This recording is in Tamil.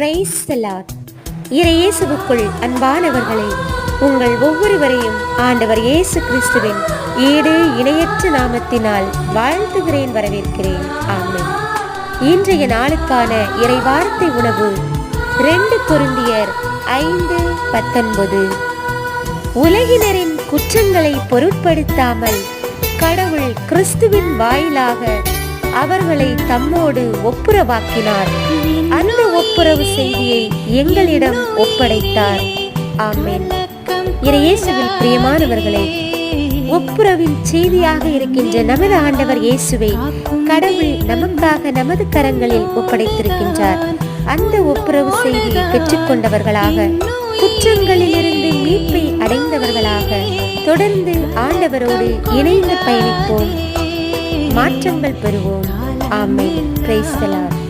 Price the Lord. இயேசுவுக்குள் அன்பானவர்களே, உங்கள் ஒவ்வொருவரையும் ஆண்டவர் இயேசு கிறிஸ்துவின் ஈடு இணையற்ற நாமத்தினால் வாழ்த்துகிறேன், வரவேற்கிறேன். ஆமென். இன்றைய நாளுக்கான இறைவார்த்தை உணவு 2 கொரிந்தியர் 5:19. உலகினரின் குற்றங்களை பொருட்படுத்தாமல் கடவுள் கிறிஸ்துவின் வாயிலாக அவர்களை தம்மோடு ஒப்புரவாக்கினார். அந்த ஒப்புரவு செய்தியை எங்களிடம் ஒப்படைத்தார். ஆமென். இயேசுவில் பிரியமானவர்களே, ஒப்புரவின் செய்தியாக இருக்கின்ற நமது ஆண்டவர் இயேசுவை கடவுள் நமக்காக நமது கரங்களில் ஒப்படைத்திருக்கின்றார். அந்த ஒப்புரவு செய்தியை பெற்றுக்கொண்டவர்களாக, குற்றங்களிலிருந்து மீட்பை அடைந்தவர்களாக தொடர்ந்து ஆண்டவரோடு இணைந்து பயணிப்போம், மாற்றங்கள் பெறுவோம். ஆமென். Praise the Lord.